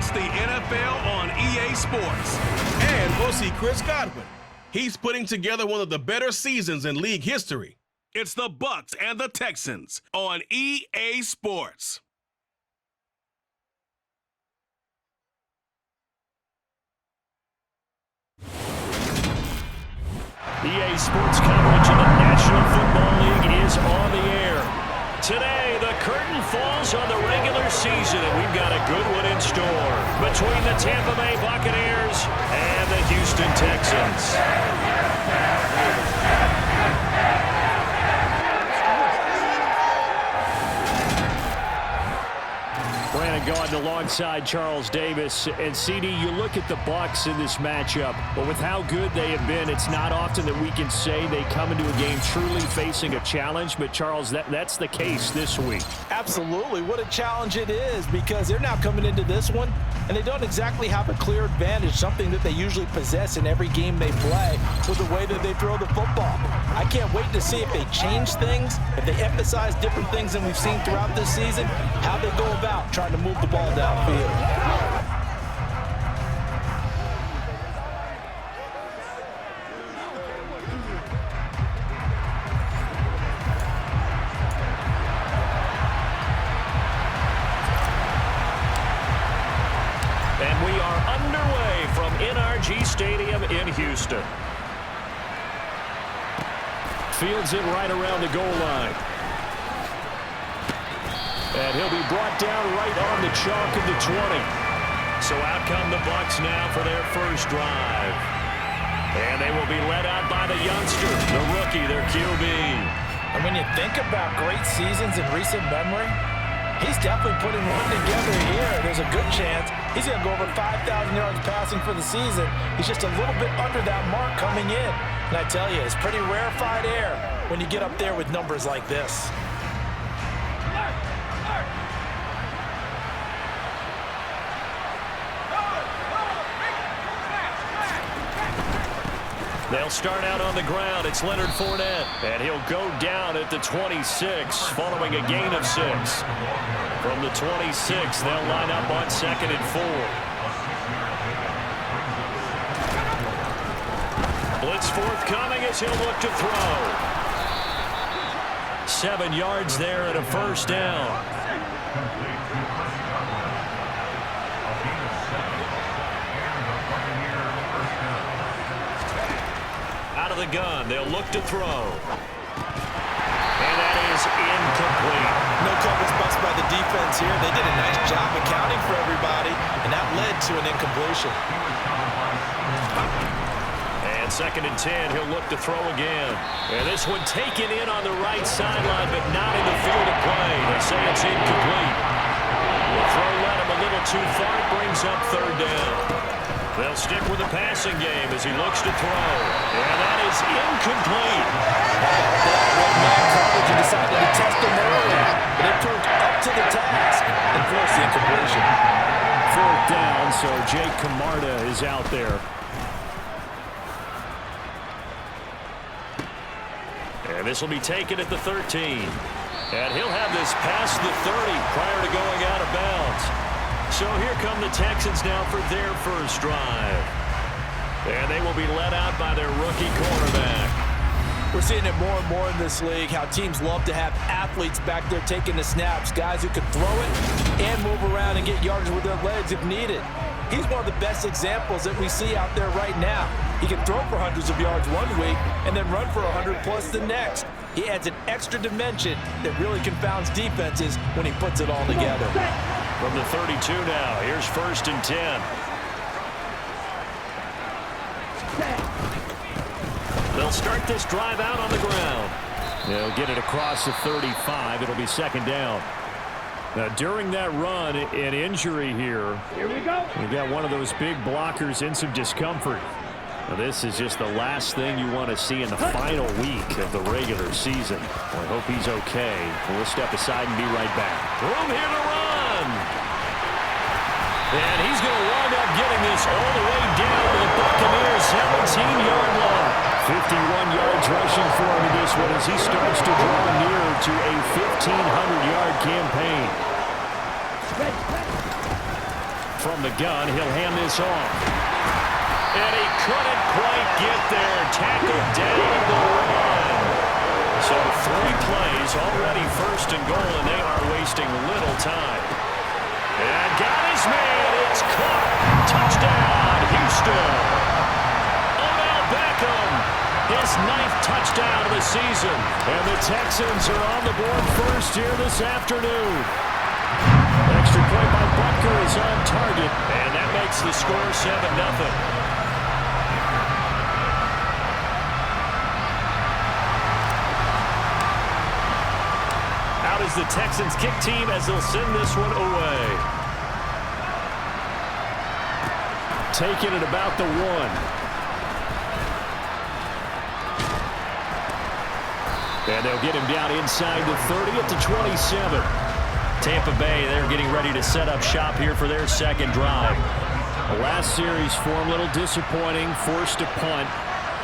It's the NFL on EA Sports. And we'll see Chris Godwin. He's putting together one of the better seasons in league history. It's the Bucs and the Texans on EA Sports. EA Sports coverage of the National Football League is on the air. Today, the curtain falls on the regular season, and we've got a good one in store between the Tampa Bay Buccaneers and the Houston Texans. Brandon Gaudin alongside Charles Davis. And CD, you look at the Bucs in this matchup, but with how good they have been, it's not often that we can say they come into a game truly facing a challenge. But Charles, that's the case this week. Absolutely. What a challenge it is, because they're now coming into this one and they don't exactly have a clear advantage, something that they usually possess in every game they play with the way that they throw the football. I can't wait to see if they change things, if they emphasize different things than we've seen throughout this season, how they go about trying to move the ball downfield. And we are underway from NRG Stadium in Houston. Fields it right around the goal line. And he'll be brought down right on the chalk of the 20. So out come the Bucs now for their first drive. And they will be led out by the youngster, the rookie, their QB. And when you think about great seasons in recent memory, he's definitely putting one together here. There's a good chance he's going to go over 5,000 yards passing for the season. He's just a little bit under that mark coming in. And I tell you, it's pretty rarefied air when you get up there with numbers like this. They'll start out on the ground. It's Leonard Fournette. And he'll go down at the 26 following a gain of 6. From the 26, they'll line up on 2nd and 4. Blitz forthcoming as he'll look to throw. 7 yards there and a first down. Out of the gun, they'll look to throw. And that is incomplete. No coverage bust by the defense here. They did a nice job accounting for everybody, and that led to an incompletion. And 2nd and 10, he'll look to throw again. And this one taken in on the right sideline, but not in the field of play. They say it's incomplete. The throw led him a little too far. It brings up 3rd down. They'll stick with the passing game as he looks to throw. And that is incomplete. That man coverage and decided to test him early. But it proved up to the task and forced the incompletion. 4th down, so Jake Camarda is out there. And this will be taken at the 13. And he'll have this past the 30 prior to going out of bounds. So here come the Texans now for their first drive. And they will be led out by their rookie quarterback. We're seeing it more and more in this league, how teams love to have athletes back there taking the snaps, guys who can throw it and move around and get yards with their legs if needed. He's one of the best examples that we see out there right now. He can throw for hundreds of yards one week and then run for 100+ the next. He adds an extra dimension that really confounds defenses when he puts it all together. From the 32 now, here's 1st and 10. They'll start this drive out on the ground. They'll get it across the 35. It'll be 2nd down. Now, during that run, an injury here. Here we go. We've got one of those big blockers in some discomfort. Now, this is just the last thing you want to see in the final week of the regular season. I hope he's okay. We'll step aside and be right back. Room here to run. And he's going to wind up getting this all the way down to the Buccaneers' 17-yard line. 51 yards rushing for him in this one as he starts to draw near to a 1,500-yard campaign. from the gun. He'll hand this off. And he couldn't quite get there. Tackled down at the run. So 3 plays, already first and goal, and they are wasting little time. And got his man. It's caught. Touchdown, Houston. Odell Beckham, his 9th touchdown of the season. And the Texans are on the board first here this afternoon. Extra point by Butker is on target, and that makes the score 7-0. Is the Texans kick team as they'll send this one away. Taking it about the 1. And they'll get him down inside the 30 at the 27. Tampa Bay, they're getting ready to set up shop here for their second drive. The last series for them, a little disappointing, forced to punt.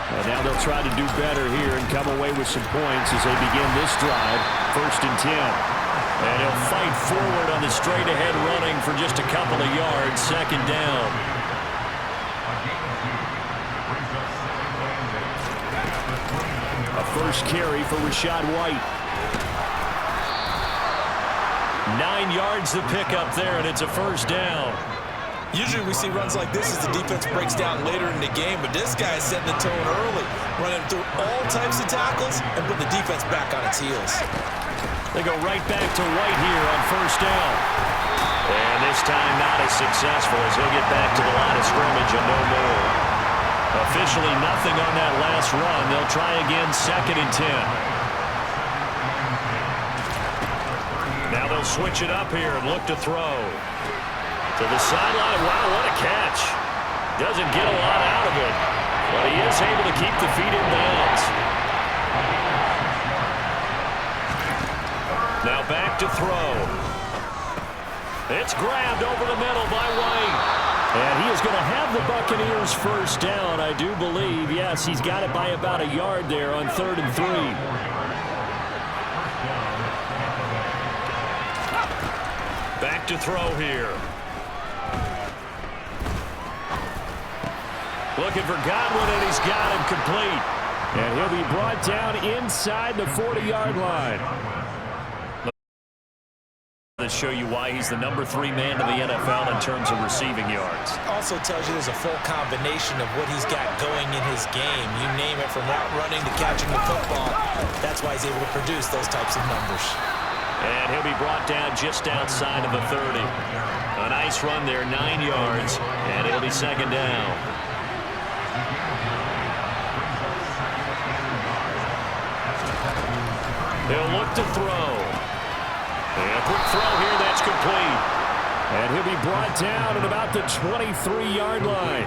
And now they'll try to do better here and come away with some points as they begin this drive. 1st and 10. And he'll fight forward on the straight-ahead running for just a couple of yards. 2nd down. A first carry for Rachaad White. 9 yards to pick up there, and it's a first down. Usually we see runs like this as the defense breaks down later in the game, but this guy is setting the tone early, running through all types of tackles and putting the defense back on its heels. They go right back to White here on first down. And this time not as successful as he'll get back to the line of scrimmage and no more. Officially nothing on that last run. They'll try again 2nd and 10. Now they'll switch it up here and look to throw. To the sideline. Wow, what a catch. Doesn't get a lot out of it, but he is able to keep the feet in bounds. Now back to throw. It's grabbed over the middle by White. And he is going to have the Buccaneers first down, I do believe. Yes, he's got it by about a yard there on 3rd and 3. Back to throw here. Looking for Godwin, and he's got him complete. And he'll be brought down inside the 40-yard line. To show you why he's the number 3 man in the NFL in terms of receiving yards. Also tells you there's a full combination of what he's got going in his game. You name it, from route running to catching the football. That's why he's able to produce those types of numbers. And he'll be brought down just outside of the 30. A nice run there, 9 yards, and it'll be 2nd down. They'll look to throw. And a quick throw here, that's complete. And he'll be brought down at about the 23-yard line.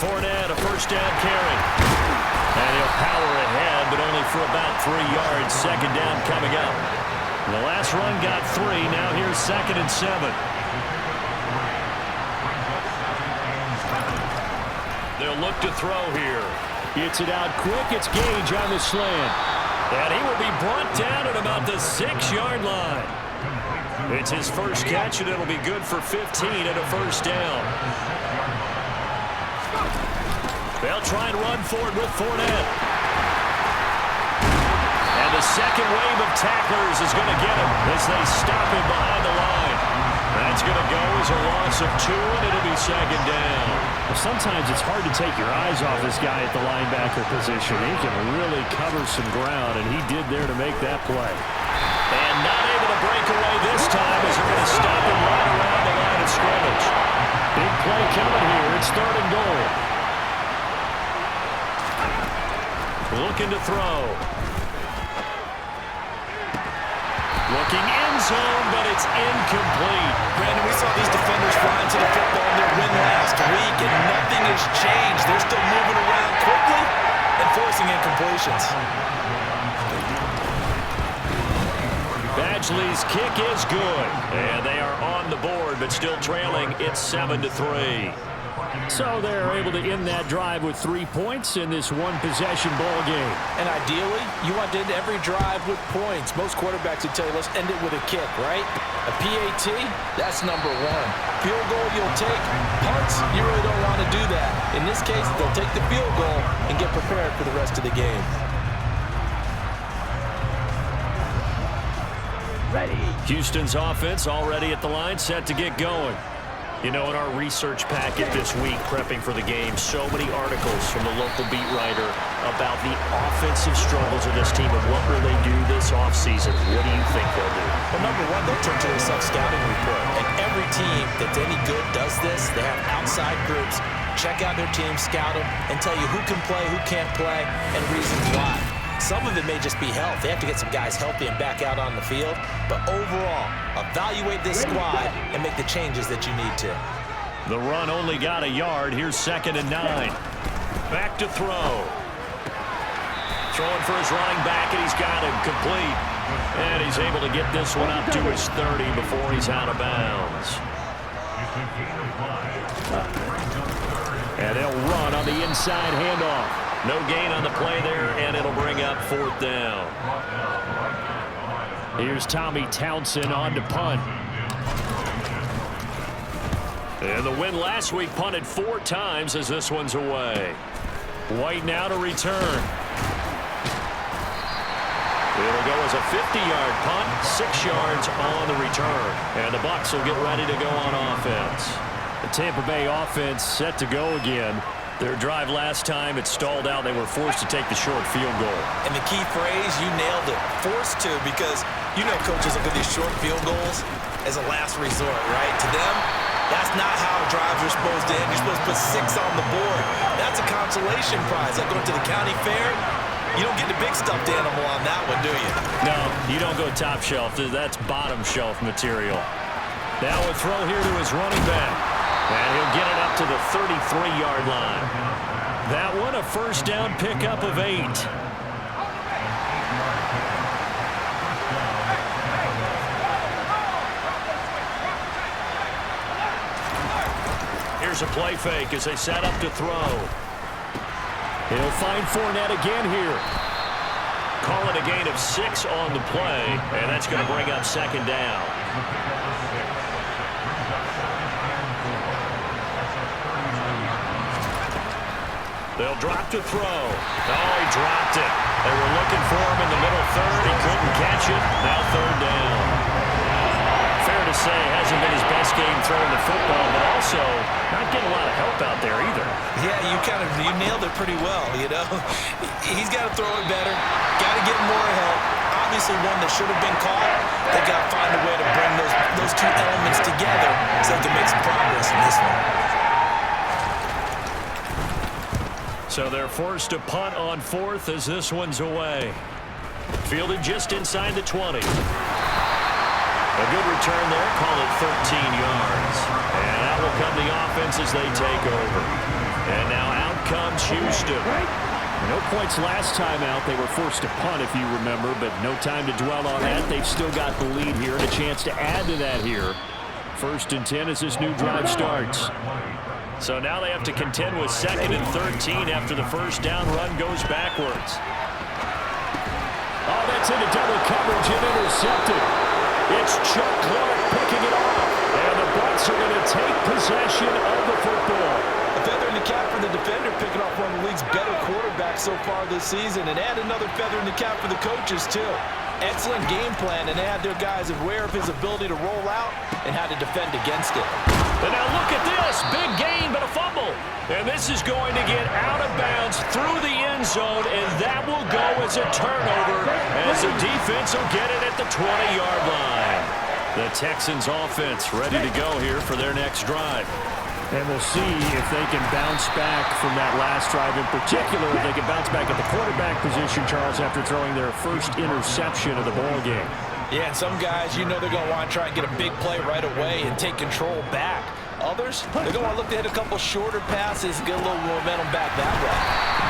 Fournette, a first down carry. And he'll power ahead, but only for about 3 yards. 2nd down coming up. The last run got 3. Now here's 2nd and 7. They'll look to throw here. Gets it out quick. It's Gage on the slant. And he will be brought down at about the 6-yard line. It's his first catch, and it'll be good for 15 and a first down. They'll try and run forward with Fournette. And the second wave of tacklers is going to get him as they stop him behind the line. That's going to go as a loss of 2, and it'll be 2nd down. Well, sometimes it's hard to take your eyes off this guy at the linebacker position. He can really cover some ground, and he did there to make that play. And not able to break away this time as they're going to stop him right around the line of scrimmage. Big play coming here. It's 3rd and goal. Looking to throw. Looking end zone, but it's incomplete. Brandon, we saw these defenders flying to the football in their win last week, and nothing has changed. They're still moving around quickly and forcing incompletions. Badgley's kick is good, and they are on the board, but still trailing. It's 7-3. So they're able to end that drive with 3 points in this one-possession ball game. And ideally, you want to end every drive with points. Most quarterbacks would tell you, let's end it with a kick, right? A PAT, that's number one. Field goal you'll take. Punts, you really don't want to do that. In this case, they'll take the field goal and get prepared for the rest of the game. Houston's offense already at the line, set to get going. You know, in our research packet this week, prepping for the game, so many articles from the local beat writer about the offensive struggles of this team and what will they do this offseason. What do you think they'll do? Well, number one, they'll turn to their self-scouting report. And every team that's any good does this. They have outside groups, check out their team, scout them, and tell you who can play, who can't play, and reasons why. Some of it may just be health. They have to get some guys healthy and back out on the field. But overall, evaluate this squad and make the changes that you need to. The run only got a yard. Here's 2nd and 9. Back to throw. Throwing for his running back, and he's got him complete. And he's able to get this one up to his 30 before he's out of bounds. And they'll run on the inside handoff. No gain on the play there, and it'll bring up 4th down. Here's Tommy Townsend on to punt. And the win last week punted 4 times as this one's away. White now to return. It'll go as a 50-yard punt, 6 yards on the return. And the Bucs will get ready to go on offense. The Tampa Bay offense set to go again. Their drive last time, it stalled out. They were forced to take the short field goal. And the key phrase, you nailed it, forced to, because you know coaches look at these short field goals as a last resort, right? To them, that's not how drives are supposed to end. You're supposed to put 6 on the board. That's a consolation prize. Like going to the county fair, you don't get the big stuffed animal on that one, do you? No, you don't go top shelf. That's bottom shelf material. Now a throw here to his running back. And he'll get it up to the 33-yard line. That one a first down pickup of 8. Here's a play fake as they set up to throw. He'll find Fournette again here. Call it a gain of 6 on the play, and that's going to bring up 2nd down. They'll drop to throw. Oh, he dropped it. They were looking for him in the middle third. He couldn't catch it. Now 3rd down. Fair to say, hasn't been his best game throwing the football, but also not getting a lot of help out there either. Yeah, you nailed it pretty well, you know. He's got to throw it better. Got to get more help. Obviously one that should have been caught. They got to find a way to bring those 2 elements together so they can make some progress in this one. So they're forced to punt on 4th as this one's away. Fielded just inside the 20. A good return there, call it 13 yards. And that will come the offense as they take over. And now out comes Houston. No points last time out. They were forced to punt, if you remember, but no time to dwell on that. They've still got the lead here and a chance to add to that here. 1st and 10 as this new drive starts. So now they have to contend with 2nd and 13 after the first down run goes backwards. Oh, that's into double coverage and intercepted. It's Chuck Clark picking it off. And the Bucs are going to take possession of the football. A feather in the cap for the defender, picking off one of the league's better quarterbacks so far this season. And add another feather in the cap for the coaches, too. Excellent game plan, and they had their guys aware of his ability to roll out and how to defend against it. And now look at this. Big gain, but a fumble. And this is going to get out of bounds through the end zone, and that will go as a turnover as the defense will get it at the 20-yard line. The Texans offense ready to go here for their next drive. And we'll see if they can bounce back from that last drive in particular. If they can bounce back at the quarterback position, Charles, after throwing their first interception of the ball game. Yeah, and some guys, you know they're going to want to try and get a big play right away and take control back. Others, they're going to want to look to hit a couple shorter passes and get a little momentum back that way.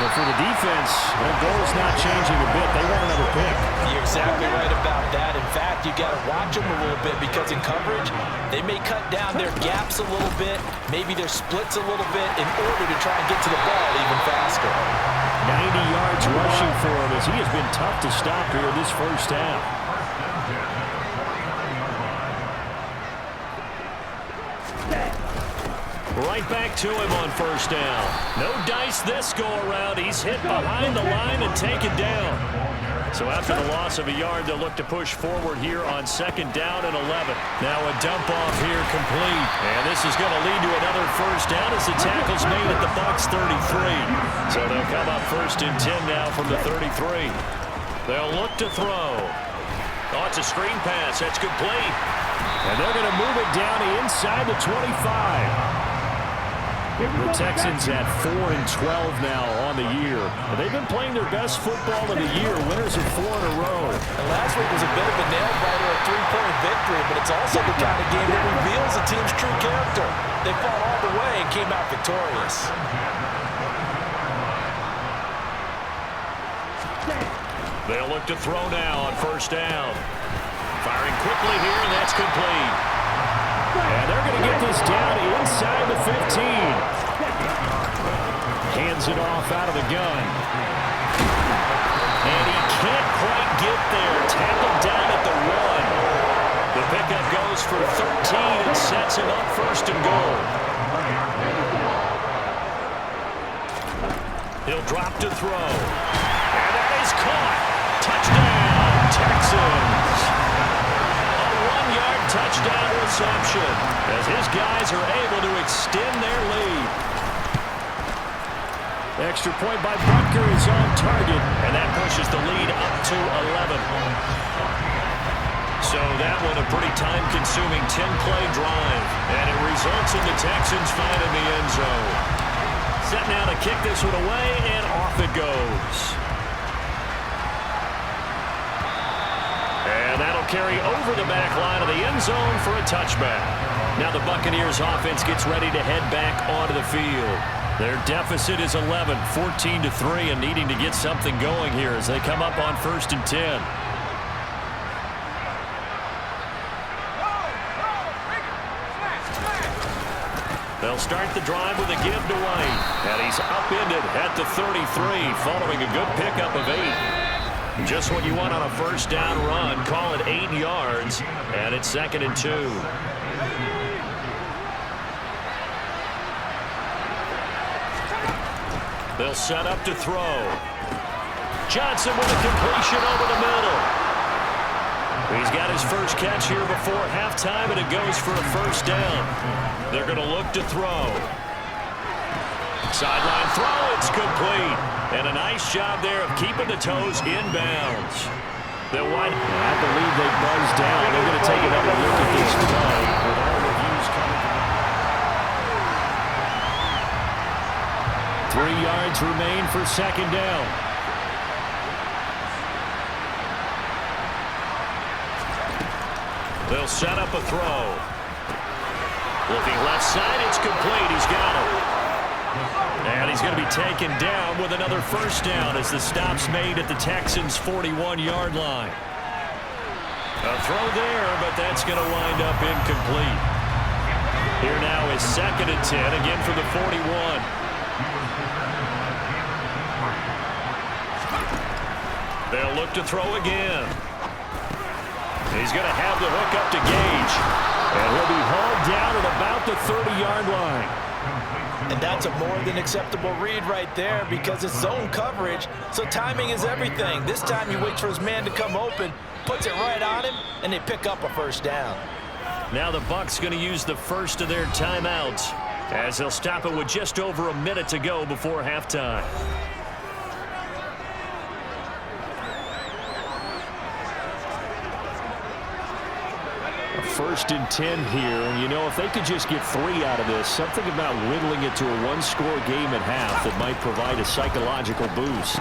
But for the defense, their goal is not changing a bit. They want another pick. You're exactly right about that. In fact, you got to watch them a little bit because in coverage, they may cut down their gaps a little bit, maybe their splits a little bit in order to try and get to the ball even faster. 90 yards rushing for him as he has been tough to stop here this first half. Right back to him on first down. No dice this go-around. He's hit behind the line and taken down. So after the loss of a yard, they'll look to push forward here on second down and 11. Now a dump off here complete. And this is going to lead to another first down as the tackle's made at the Bucs 33. So they'll come up first and 10 now from the 33. They'll look to throw. Oh, it's a screen pass. That's complete. And they're going to move it down inside the 25. The Texans at 4-12 now on the year. They've been playing their best football of the year. Winners of 4 in a row. And last week was a bit of a nail-biter, a 3-point victory, but it's also the kind of game that reveals a team's true character. They fought all the way and came out victorious. They'll look to throw now on first down. Firing quickly here, and that's complete. And they're going to get this down inside the 15. Hands it off out of the gun. And he can't quite get there. Tackled down at the 1. The pickup goes for 13 and sets him up first and goal. He'll drop to throw. And that is caught. Touchdown, Texans. Touchdown reception as his guys are able to extend their lead. Extra point by Butker is on target, and that pushes the lead up to 11. So that one a pretty time-consuming 10-play drive, and it results in the Texans finding the end zone. Set now to kick this one away, and off it goes. And that'll carry over the back line of the end zone for a touchback. Now the Buccaneers offense gets ready to head back onto the field. Their deficit is 11, 14-3, and needing to get something going here as they come up on first and 10. They'll start the drive with a give to White. And he's upended at the 33 following a good pickup of 8. Just what you want on a first down run. Call it 8 yards, and it's second and 2. They'll set up to throw. Johnson with a completion over the middle. He's got his first catch here before halftime, and it goes for a first down. They're going to look to throw. Sideline throw, it's complete. And a nice job there of keeping the toes inbounds. They'll wind. I believe they buzzed down. They're going to take another look at this play with all reviews coming. 3 yards remain for second down. They'll set up a throw. Looking left side, it's complete. He's got it. And he's going to be taken down with another first down as the stop's made at the Texans' 41-yard line. A throw there, but that's going to wind up incomplete. Here now is second and 10, again from the 41. They'll look to throw again. He's going to have the hook up to Gage. And he'll be hauled down at about the 30-yard line. And that's a more than acceptable read right there because it's zone coverage, so timing is everything. This time he waits for his man to come open, puts it right on him, and they pick up a first down. Now the Bucs going to use the first of their timeouts as they'll stop it with just over a minute to go before halftime. First and 10 here, and you know, if they could just get 3 out of this, something about whittling it to a one-score game at half that might provide a psychological boost.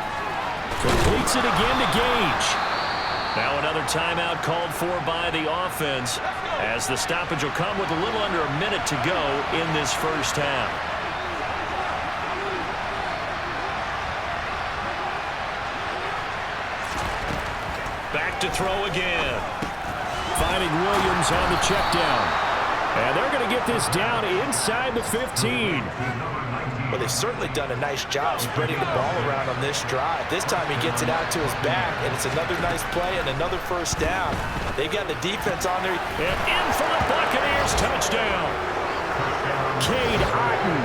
Completes it again to Gage. Now another timeout called for by the offense as the stoppage will come with a little under a minute to go in this first half. Back back to throw again. Finding Williams on the check down. And they're going to get this down inside the 15. Well, they've certainly done a nice job spreading the ball around on this drive. This time he gets it out to his back, and it's another nice play and another first down. They've got the defense on there. And in for the Buccaneers touchdown. Cade Otton.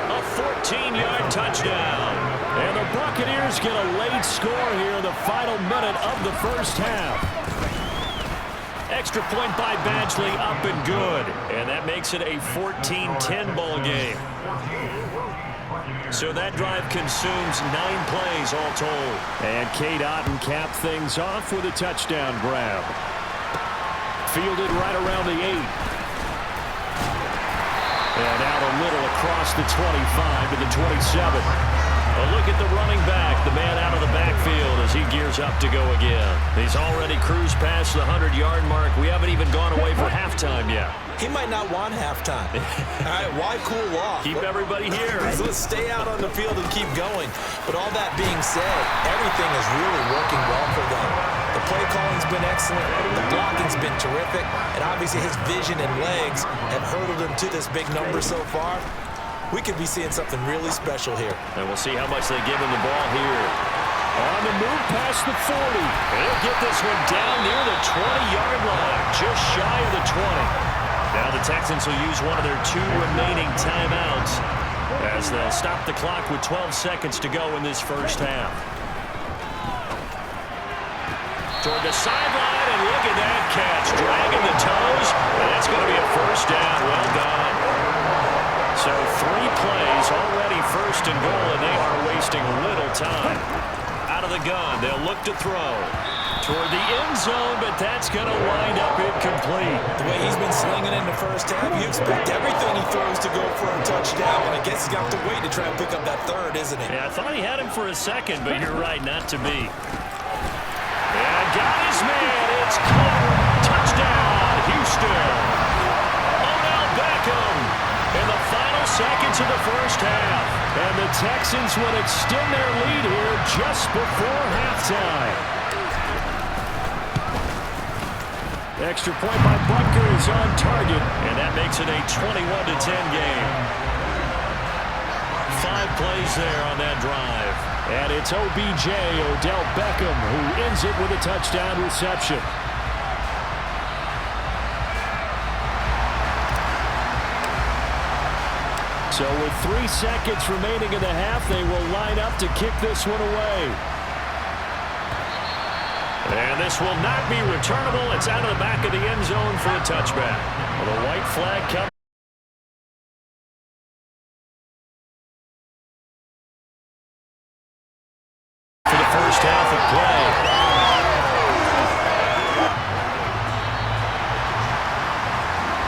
A 14-yard touchdown. And the Buccaneers get a late score here in the final minute of the first half. Extra point by Badgley, up and good. And that makes it a 14-10 ball game. So that drive consumes 9 plays all told. And Cade Otton capped things off with a touchdown grab. Fielded right around the 8. And out a little across the 25 to the 27. A look at the running back, the man out of the backfield as he gears up to go again. He's already cruised past the 100-yard mark. We haven't even gone away for halftime yet. He might not want halftime. All right, why cool off? Keep everybody here. Let's stay out on the field and keep going. But all that being said, everything is really working well for them. The play calling's been excellent. The blocking's been terrific. And obviously his vision and legs have hurdled him to this big number so far. We could be seeing something really special here. And we'll see how much they give him the ball here. On the move past the 40. And he'll get this one down near the 20-yard line, just shy of the 20. Now the Texans will use one of their 2 remaining timeouts as they'll stop the clock with 12 seconds to go in this first half. Toward the sideline, and look at that catch. Dragging the toes, and that's going to be a first down. Well done. So 3 plays already first and goal, and they are wasting little time. Out of the gun, they'll look to throw toward the end zone, but that's going to wind up incomplete. The way he's been slinging in the first half, you expect everything he throws to go for a touchdown, and I guess he's got to wait to try and pick up that third, isn't he? Yeah, I thought he had him for a second, but you're right, not to be. And got his man. It's caught. Touchdown, Houston. Odell Beckham in the final seconds of the first half. And the Texans will extend their lead here just before halftime. Extra point by Butker is on target. And that makes it a 21-10 game. 5 plays there on that drive. And it's OBJ, Odell Beckham, who ends it with a touchdown reception. So with 3 seconds remaining in the half, they will line up to kick this one away. And this will not be returnable. It's out of the back of the end zone for a touchback. Well, the white flag comes. For the first half of play.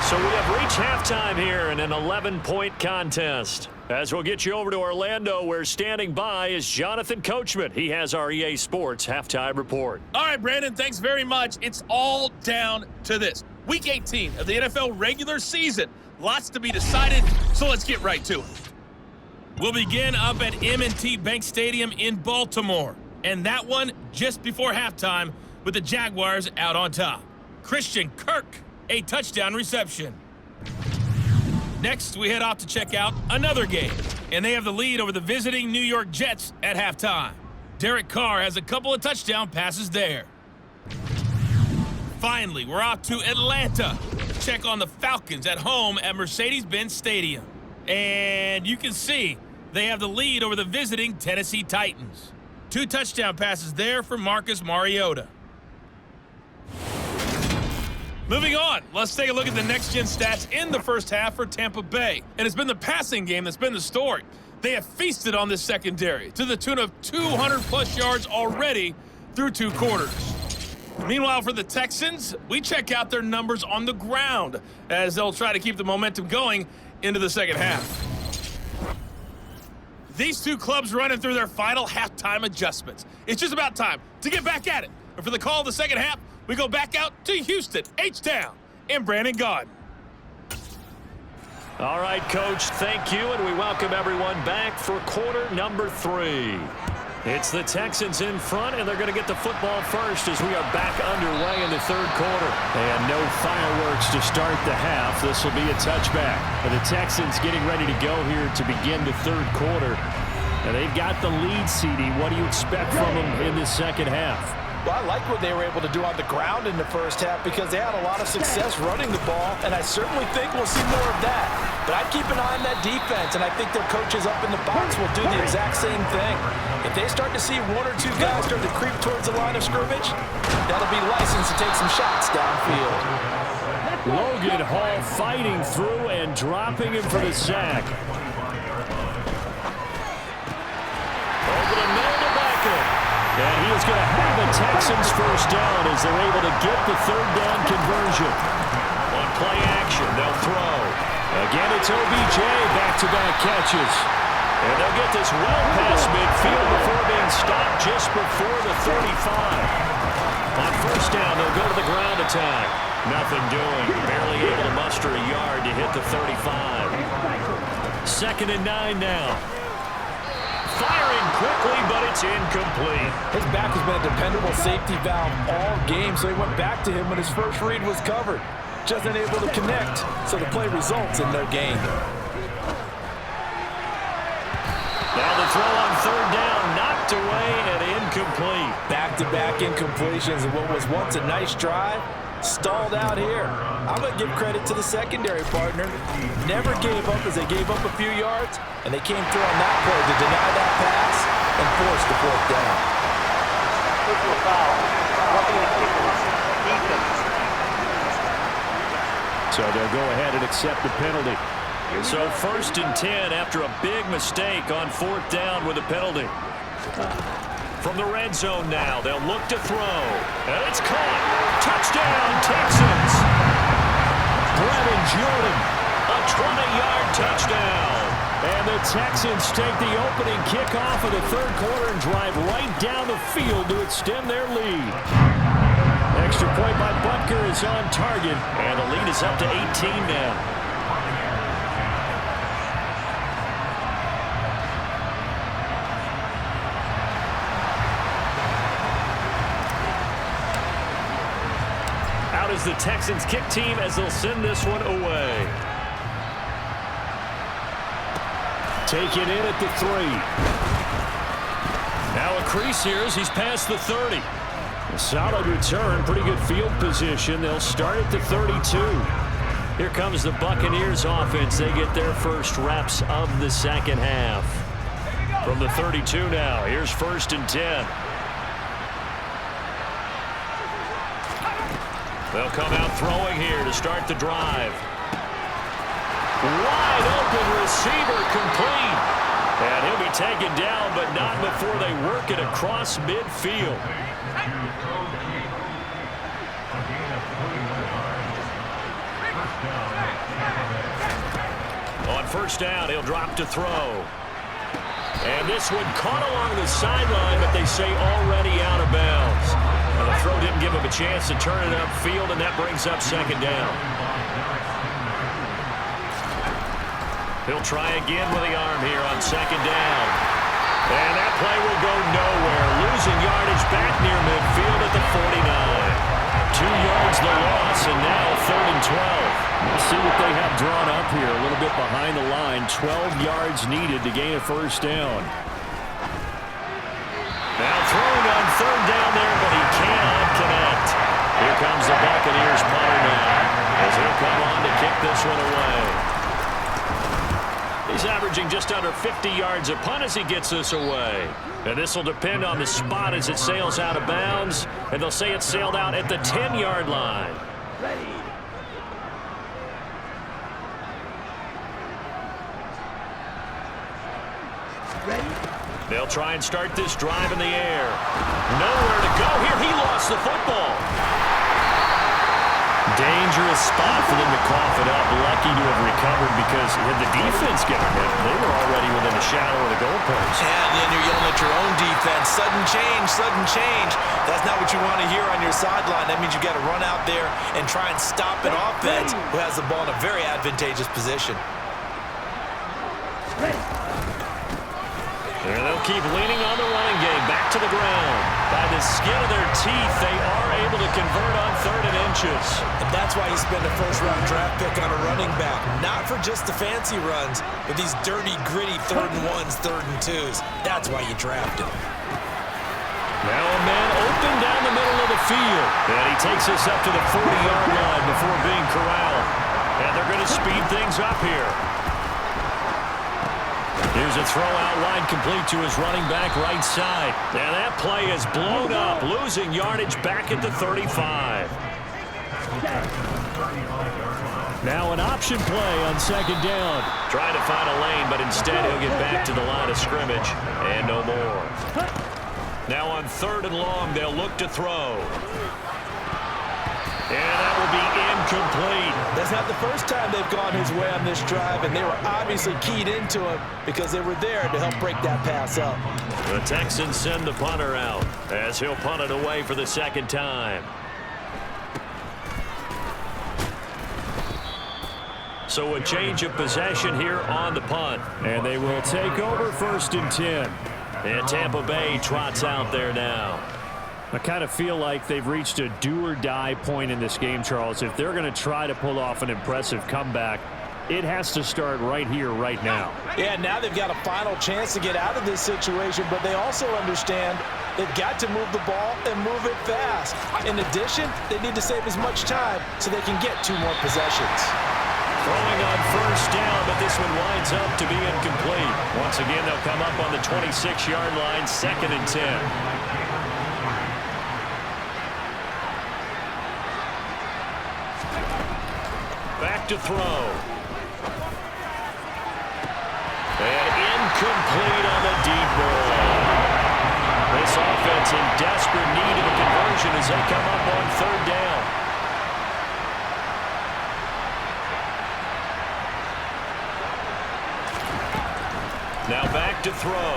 So we have reached halftime here in an 11-point contest. As we'll get you over to Orlando, where standing by is Jonathan Coachman. He has our EA Sports halftime report. All right, Brandon, thanks very much. It's all down to this. Week 18 of the NFL regular season. Lots to be decided, so let's get right to it. We'll begin up at M&T Bank Stadium in Baltimore. And that one just before halftime with the Jaguars out on top. Christian Kirk, a touchdown reception. Next, we head off to check out another game. And they have the lead over the visiting New York Jets at halftime. Derek Carr has a couple of touchdown passes there. Finally, we're off to Atlanta to check on the Falcons at home at Mercedes-Benz Stadium. And you can see they have the lead over the visiting Tennessee Titans. 2 touchdown passes there for Marcus Mariota. Moving on, let's take a look at the next-gen stats in the first half for Tampa Bay. And it's been the passing game that's been the story. They have feasted on this secondary to the tune of 200-plus yards already through 2 quarters. Meanwhile, for the Texans, we check out their numbers on the ground as they'll try to keep the momentum going into the second half. These 2 clubs running through their final halftime adjustments. It's just about time to get back at it. And for the call of the second half, we go back out to Houston, H-Town, and Brandon Gaudin. All right, Coach, thank you, and we welcome everyone back for quarter number 3. It's the Texans in front, and they're going to get the football first as we are back underway in the third quarter. And no fireworks to start the half. This will be a touchback. And the Texans getting ready to go here to begin the third quarter. And they've got the lead, CD. What do you expect from them in the second half? Well, I like what they were able to do on the ground in the first half because they had a lot of success running the ball, and I certainly think we'll see more of that. But I'd keep an eye on that defense, and I think their coaches up in the box will do the exact same thing. If they start to see one or two guys start to creep towards the line of scrimmage, that'll be license to take some shots downfield. Logan Hall fighting through and dropping him for the sack. Over the middle to Beckham. And he is going to have a Texans first down as they're able to get the third down conversion. On play action, they'll throw. Again, it's OBJ, back-to-back catches. And they'll get this well past midfield before being stopped just before the 35. On first down, they'll go to the ground attack. Nothing doing. Barely able to muster a yard to hit the 35. 2nd and 9 now. Firing quickly, but it's incomplete. His back has been a dependable safety valve all game, so he went back to him when his first read was covered. Just unable to connect, so the play results in no gain. Now the throw on third down, knocked away and incomplete. Back-to-back incompletions of what was once a nice drive, stalled out here. I'm going to give credit to the secondary partner. Never gave up as they gave up a few yards, and they came through on that play to deny that pass and force the fourth down. So they'll go ahead and accept the penalty. So 1st and 10 after a big mistake on 4th down with a penalty. From the red zone now, they'll look to throw. And it's caught. Touchdown, Texans. Brevin Jordan. A 20-yard touchdown. And the Texans take the opening kickoff of the third quarter and drive right down the field to extend their lead. Extra point by Butker is on target. And the lead is up to 18 now. Is the Texans kick team as they'll send this one away. Taken in at the 3. Now a crease here as he's past the 30. A solid return, pretty good field position. They'll start at the 32. Here comes the Buccaneers offense. They get their first reps of the second half. From the 32 now, here's 1st and 10. They'll come out throwing here to start the drive. Wide open receiver complete. And he'll be taken down, but not before they work it across midfield. On first down, he'll drop to throw. And this one caught along the sideline, but they say already out of bounds. And the throw didn't give him a chance to turn it upfield, and that brings up 2nd down. He'll try again with the arm here on 2nd down. And that play will go nowhere. Losing yardage back near midfield at the 49. 2 yards the loss, and now 3rd and 12. We'll see what they have drawn up here. A little bit behind the line. 12 yards needed to gain a first down. Now thrown on 3rd down there, but he cannot connect. Here comes the Buccaneers punter now, as he'll come on to kick this one away. He's averaging just under 50 yards a punt as he gets this away. And this will depend on the spot as it sails out of bounds. And they'll say it sailed out at the 10-yard line. They'll try and start this drive in the air. Nowhere to go here. He lost the football. Dangerous spot for them to cough it up. Lucky to have recovered because when the defense got hit, they were already within the shadow of the goalpost. Yeah, and then you're yelling at your own defense. Sudden change, sudden change. That's not what you want to hear on your sideline. That means you got to run out there and try and stop an offense who has the ball in a very advantageous position. And they'll keep leaning on the running game. Back to the ground. By the skin of their teeth, they are able to convert on 3rd and inches. And that's why you spend a first-round draft pick on a running back. Not for just the fancy runs, but these dirty, gritty 3rd and 1s, 3rd and 2s. That's why you draft him. Now a man open down the middle of the field. And he takes us up to the 40-yard line before being corralled. And they're going to speed things up here. Here's a throw out line complete to his running back right side. Now that play is blown up, losing yardage back at the 35. Now an option play on 2nd down. Trying to find a lane, but instead he'll get back to the line of scrimmage. And no more. Now on 3rd and long, they'll look to throw. And that will be incomplete. That's not the first time they've gone his way on this drive, and they were obviously keyed into him because they were there to help break that pass up. The Texans send the punter out as he'll punt it away for the 2nd time. So a change of possession here on the punt. And they will take over 1st and 10. And Tampa Bay trots out there now. I kind of feel like they've reached a do-or-die point in this game, Charles. If they're going to try to pull off an impressive comeback, it has to start right here, right now. Yeah, now they've got a final chance to get out of this situation, but they also understand they've got to move the ball and move it fast. In addition, they need to save as much time so they can get 2 more possessions. Throwing on 1st down, but this one winds up to be incomplete. Once again, they'll come up on the 26-yard line, 2nd and 10. Back to throw. And incomplete on the deep ball. This offense in desperate need of a conversion as they come up on 3rd down. Now back to throw.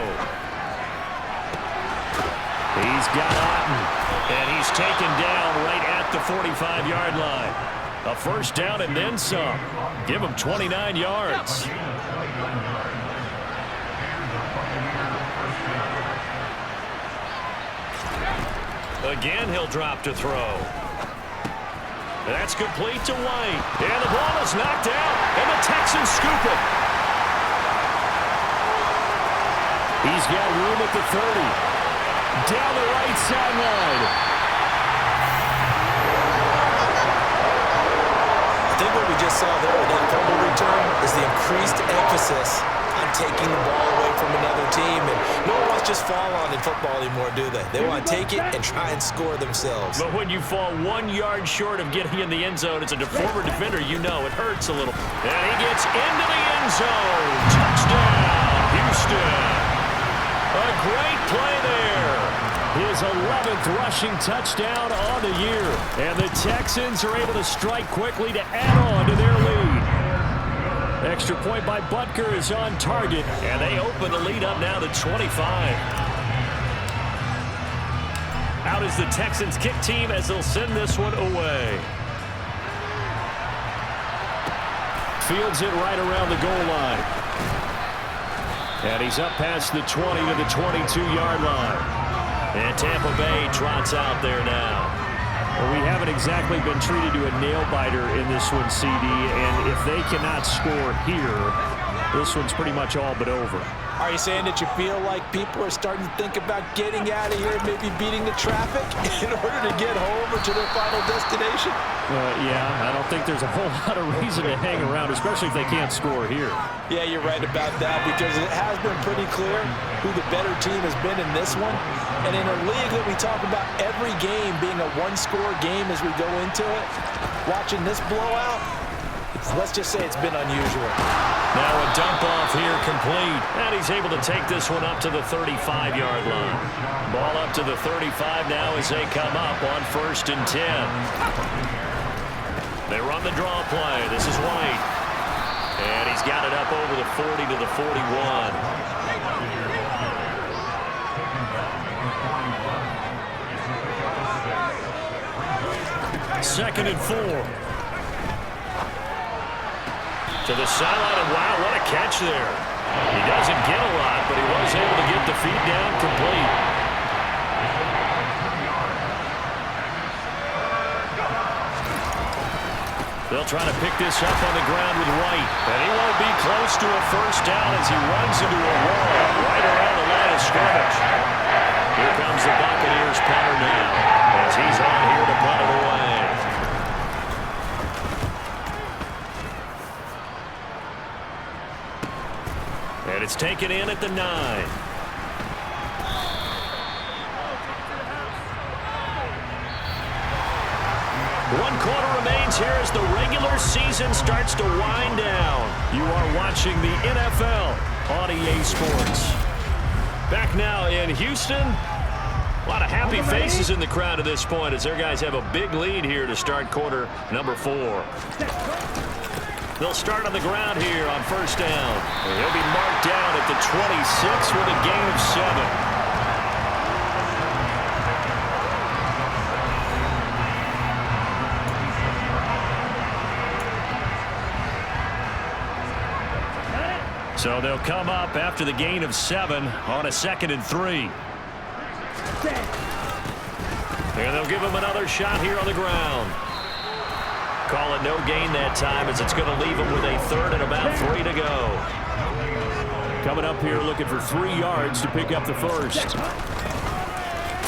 He's got Otten. And he's taken down right at the 45-yard line. A 1st down and then some. Give him 29 yards. Again, he'll drop to throw. That's complete to White. And the ball is knocked out, and the Texans scoop it. He's got room at the 30. Down the right sideline. I think what we just saw there with that fumble return is the increased emphasis on taking the ball away from another team. And no one wants to just fall on in football anymore, do they? They want to take it and try and score themselves. But when you fall 1 yard short of getting in the end zone as a former defender, you know it hurts a little. And he gets into the end zone. Touchdown, Houston. A great play there. His 11th rushing touchdown on the year. And the Texans are able to strike quickly to add on to their lead. Extra point by Butker is on target. And they open the lead up now to 25. Out is the Texans kick team as they'll send this one away. Fields it right around the goal line. And he's up past the 20 to the 22-yard line. And Tampa Bay trots out there now. Well, we haven't exactly been treated to a nail-biter in this one, CD. And if they cannot score here, this one's pretty much all but over. Are you saying that you feel like people are starting to think about getting out of here, maybe beating the traffic in order to get home or to their final destination? Yeah, I don't think there's a whole lot of reason to hang around, especially if they can't score here. Yeah, you're right about that because it has been pretty clear who the better team has been in this one. And in a league that we talk about every game being a one-score game as we go into it, watching this blowout, let's just say it's been unusual. Now a dump off here complete. And he's able to take this one up to the 35-yard line. Ball up to the 35 now as they come up on 1st and 10. They run the draw play. This is White. And he's got it up over the 40 to the 41. 2nd and 4. To the sideline, and wow, what a catch there. He doesn't get a lot, but he was able to get the feet down complete. They'll try to pick this up on the ground with White. And he won't be close to a first down as he runs into a wall right around the line of scrimmage. Here comes the Buccaneers punter now as he's on here to punt it away. And it's taken in at the 9. One quarter remains here as the regular season starts to wind down. You are watching the NFL on EA Sports. Back now in Houston. A lot of happy faces in the crowd at this point as their guys have a big lead here to start quarter number 4. They'll start on the ground here on first down. And he'll be marked down at the 26 with a gain of 7. So they'll come up after the gain of 7 on a 2nd and 3. And they'll give him another shot here on the ground. Call it no gain that time as it's going to leave him with a 3rd and about 3 to go. Coming up here looking for 3 yards to pick up the first.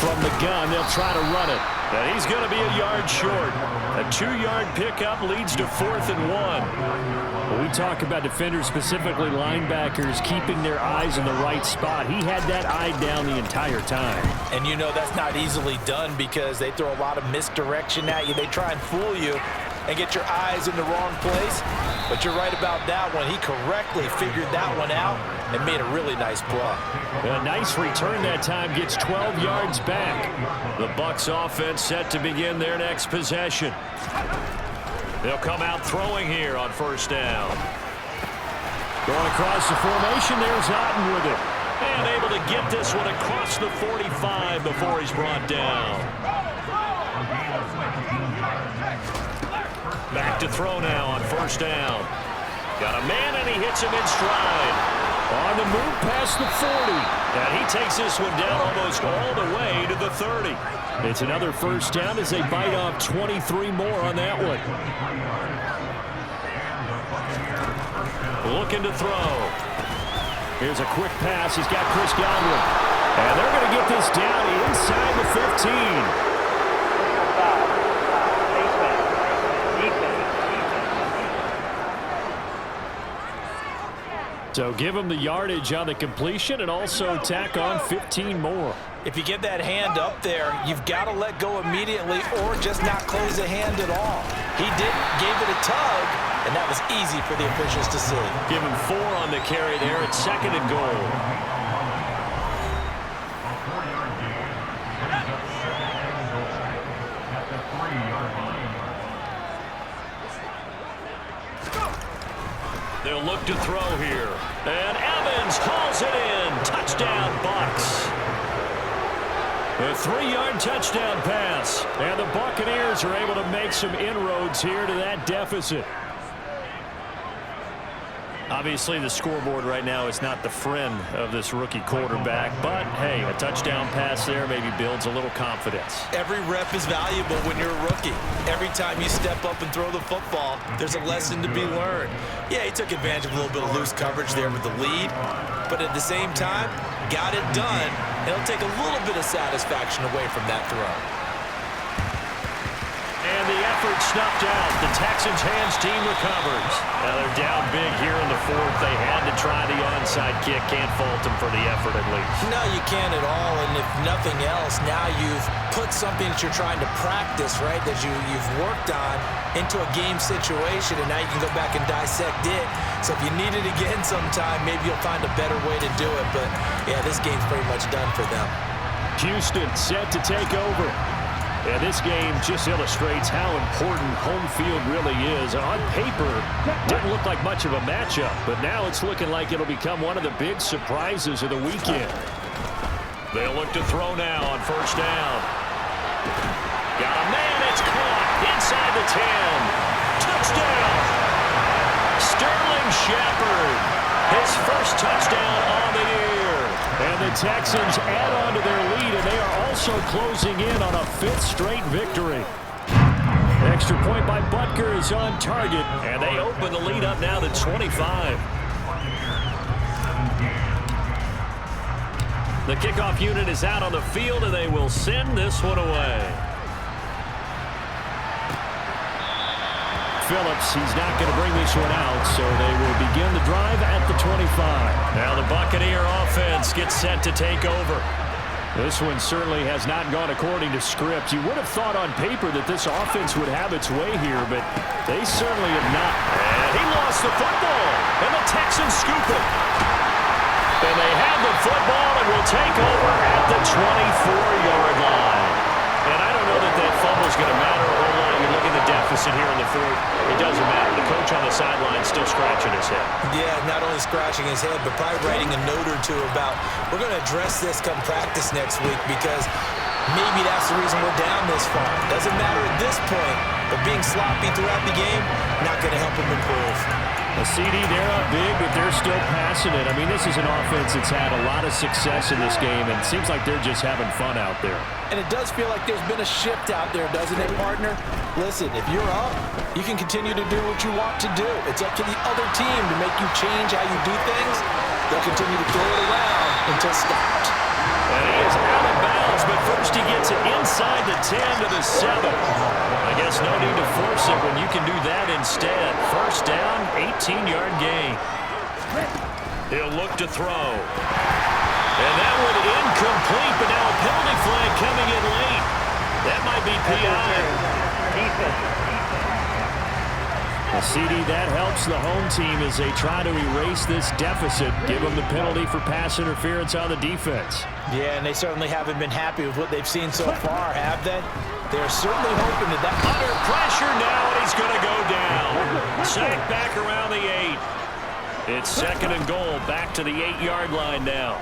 From the gun, they'll try to run it. And he's going to be a yard short. A 2-yard pickup leads to 4th and 1. When we talk about defenders, specifically linebackers, keeping their eyes in the right spot, he had that eye down the entire time. And you know that's not easily done because they throw a lot of misdirection at you. They try and fool you and get your eyes in the wrong place. But you're right about that one. He correctly figured that one out and made a really nice play. A nice return that time, gets 12 yards back. The Bucs offense set to begin their next possession. They'll come out throwing here on first down. Going across the formation, there's Otten with it. And able to get this one across the 45 before he's brought down. Back to throw now on first down. Got a man and he hits him in stride. On the move past the 40. And he takes this one down almost all the way to the 30. It's another first down as they bite off 23 more on that one. Looking to throw. Here's a quick pass. He's got Chris Godwin. And they're going to get this down inside the 15. So give him the yardage on the completion and also tack on 15 more. If you get that hand up there, you've got to let go immediately or just not close the hand at all. He didn't, gave it a tug, and that was easy for the officials to see. Give him 4 on the carry there at 2nd and goal. They'll look to throw here. And Evans calls it in. Touchdown, Bucs. A 3-yard touchdown pass. And the Buccaneers are able to make some inroads here to that deficit. Obviously, the scoreboard right now is not the friend of this rookie quarterback. But, hey, a touchdown pass there maybe builds a little confidence. Every rep is valuable when you're a rookie. Every time you step up and throw the football, there's a lesson to be learned. Yeah, he took advantage of a little bit of loose coverage there with the lead. But at the same time, got it done. It'll take a little bit of satisfaction away from that throw. And the effort snuffed out. The Texans hands team recovers. Now they're down big here in the 4th. They had to try the onside kick. Can't fault them for the effort at least. No, you can't at all. And if nothing else, now you've put something that you're trying to practice, right, that you've worked on into a game situation, and now you can go back and dissect it. So if you need it again sometime, maybe you'll find a better way to do it. But, yeah, this game's pretty much done for them. Houston set to take over. And this game just illustrates how important home field really is. On paper, didn't look like much of a matchup, but now it's looking like it'll become one of the big surprises of the weekend. They'll look to throw now on first down. Got a man, it's caught inside the 10. Touchdown! Sterling Shepard, his his first touchdown on the year. And the Texans add on to their lead, and they are also closing in on a 5th straight victory. Extra point by Butker is on target. And they open the lead up now to 25. The kickoff unit is out on the field, and they will send this one away. Phillips, he's not going to bring this one out, so they will begin the drive at the 25. Now the Buccaneer offense gets set to take over. This one certainly has not gone according to script. You would have thought on paper that this offense would have its way here, but they certainly have not. And he lost the football, and the Texans scoop it. And they have the football and will take over at the 24-yard line. And I don't know that that fumble is going to matter a whole lot. You look at the deficit here in the 4th. It doesn't matter. The coach on the sideline is still scratching his head. Yeah, not only scratching his head, but probably writing a note or two about, we're going to address this come practice next week because maybe that's the reason we're down this far. Doesn't matter at this point, but being sloppy throughout the game, not going to help him improve. A CD, they're up big, but they're still passing it. I mean, this is an offense that's had a lot of success in this game, and it seems like they're just having fun out there. And it does feel like there's been a shift out there, doesn't it, partner? Listen, if you're up, you can continue to do what you want to do. It's up to the other team to make you change how you do things. They'll continue to throw it around until stopped. And he is out of bounds, but first he gets it inside the 10 to the 7. I guess no need to force it when you can do that instead. First down, 18-yard gain. He'll look to throw. And that one incomplete, but now a penalty flag coming in late. That might be PI. A CD, that helps the home team as they try to erase this deficit, give them the penalty for pass interference on the defense. Yeah, and they certainly haven't been happy with what they've seen so far, have they? They're certainly hoping that Under pressure now, and he's going to go down. Sack back around the 8. It's 2nd and goal, back to the 8-yard line now.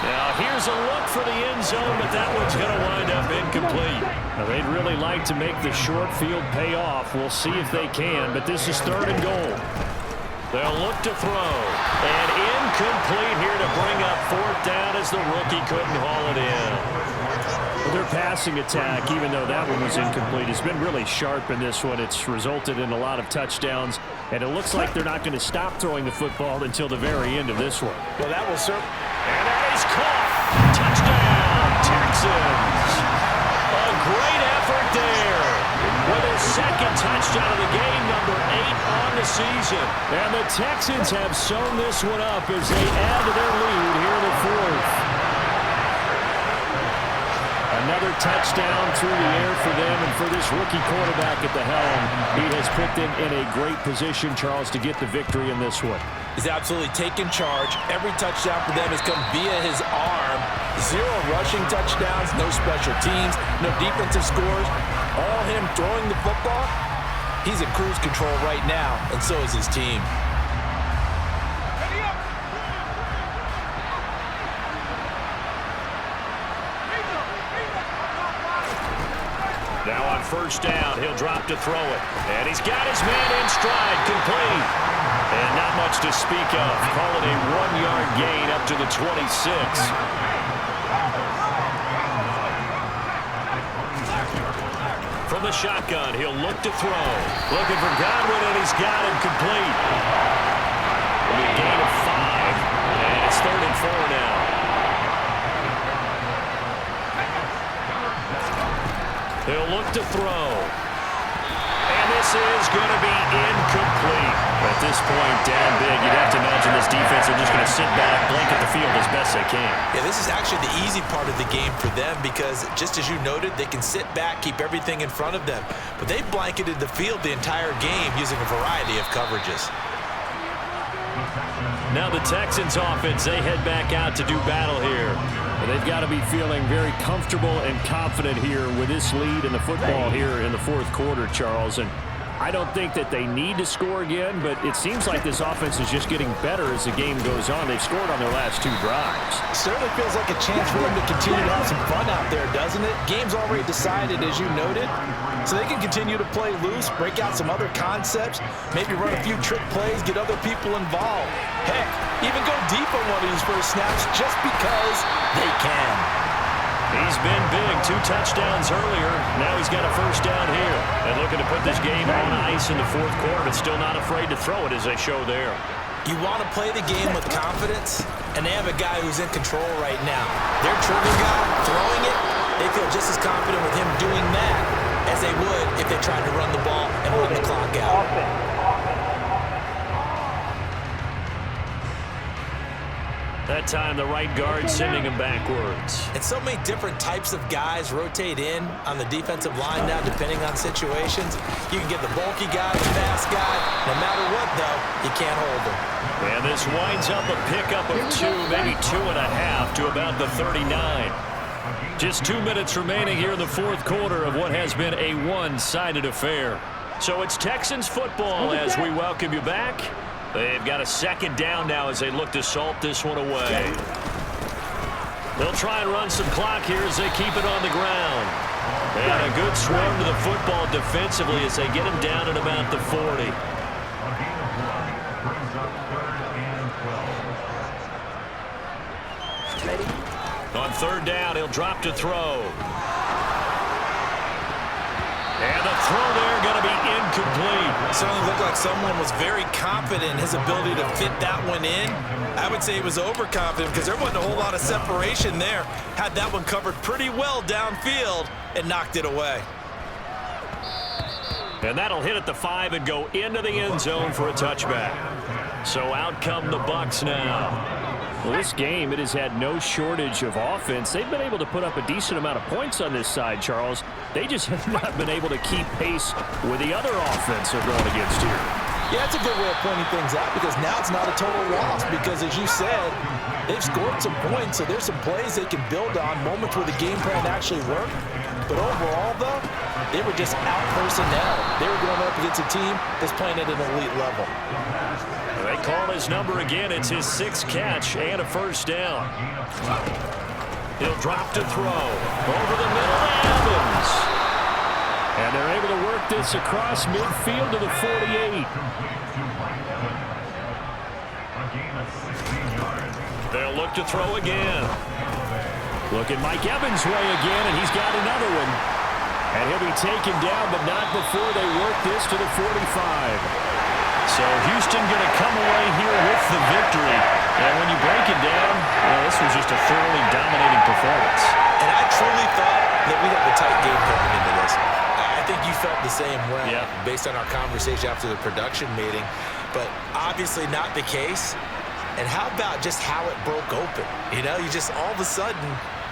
Now here's a look for the end zone, but that one's going to wind up incomplete. Now, they'd really like to make the short field pay off. We'll see if they can, but this is 3rd and goal. They'll look to throw. And incomplete here to bring up 4th down as the rookie couldn't haul it in. Well, their passing attack, even though that one was incomplete, has been really sharp in this one. It's resulted in a lot of touchdowns, and it looks like they're not going to stop throwing the football until the very end of this one. well, that will certainly... And that is caught. Touchdown, Texans. A great effort there. With his 2nd touchdown of the game, number 8 on the season. And the Texans have sewn this one up as they add to their lead here in the 4th. Another touchdown through the air for them, and for this rookie quarterback at the helm, he has put them in a great position, Charles, to get the victory in this one. He's absolutely taken charge. Every touchdown for them has come via his arm. 0 rushing touchdowns, no special teams, no defensive scores. All him throwing the football. He's in cruise control right now, and so is his team. Now on first down, he'll drop to throw it. And he's got his man in stride, complete. And not much to speak of. Call it a 1-yard gain up to the 26. From the shotgun, he'll look to throw. Looking for Godwin, and he's got him complete. It'll be a gain of 5. And it's 3rd and 4 now. He'll look to throw. And this is going to be incomplete. At this point, down big, you'd have to imagine this defense are just going to sit back, blanket the field as best they can. Yeah, this is actually the easy part of the game for them because, just as you noted, they can sit back, keep everything in front of them. But they've blanketed the field the entire game using a variety of coverages. Now the Texans offense, they head back out to do battle here. Well, they've got to be feeling very comfortable and confident here with this lead in the football here in the 4th quarter, Charles. And I don't think that they need to score again, but it seems like this offense is just getting better as the game goes on. They've scored on their last 2 drives. Certainly feels like a chance for them to continue to have some fun out there, doesn't it? Game's already decided, as you noted, so they can continue to play loose, break out some other concepts, maybe run a few trick plays, get other people involved. Heck, even go deep on one of these first snaps just because they can. He's been big. 2 touchdowns earlier. Now he's got a first down here. And looking to put this game on ice in the 4th quarter, but still not afraid to throw it as they show there. You want to play the game with confidence, and they have a guy who's in control right now. Their trigger guy throwing it, they feel just as confident with him doing that as they would if they tried to run the ball and run the clock out. That time, the right guard sending him backwards. And so many different types of guys rotate in on the defensive line now, depending on situations. You can get the bulky guy, the fast guy. No matter what, though, you can't hold him. And this winds up a pickup of 2, maybe 2.5 to about the 39. Just 2 minutes remaining here in the 4th quarter of what has been a one-sided affair. So it's Texans football as we welcome you back. They've got a 2nd down now as they look to salt this one away. They'll try and run some clock here as they keep it on the ground. And a good swarm to the football defensively as they get him down at about the 40. On 3rd down, he'll drop to throw. And the throw there going to be incomplete. Certainly looked like someone was very confident in his ability to fit that one in. I would say he was overconfident because there wasn't a whole lot of separation there. Had that one covered pretty well downfield and knocked it away. And that'll hit at the 5 and go into the end zone for a touchback. So out come the Bucs now. Well, this game, it has had no shortage of offense. They've been able to put up a decent amount of points on this side, Charles. They just have not been able to keep pace with the other offense they're going against here. Yeah, that's a good way of pointing things out because now it's not a total loss because, as you said, they've scored some points, so there's some plays they can build on, moments where the game plan actually worked. But overall, though, they were just out personnel. They were going up against a team that's playing at an elite level. They call his number again. It's his 6th catch and a first down. He'll drop to throw. Over the middle to Evans. And they're able to work this across midfield to the 48. They'll look to throw again. Look at Mike Evans' way again, and he's got another one. And he'll be taken down, but not before they work this to the 45. So Houston going to come away here with the victory. And when you break it down, well, this was just a thoroughly dominating performance. And I truly thought that we'd have a tight game coming into this. I think you felt the same way based on our conversation after the production meeting. But obviously not the case. And how about just how it broke open? You know, you just all of a sudden,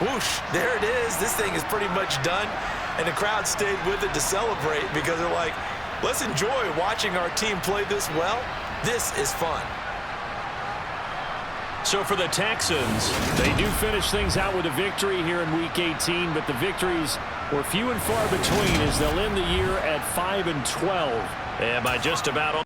whoosh, there it is. This thing is pretty much done. And the crowd stayed with it to celebrate because they're like, let's enjoy watching our team play this well. This is fun. So for the Texans, they do finish things out with a victory here in Week 18, but the victories were few and far between as they'll end the year at 5-12. and by just about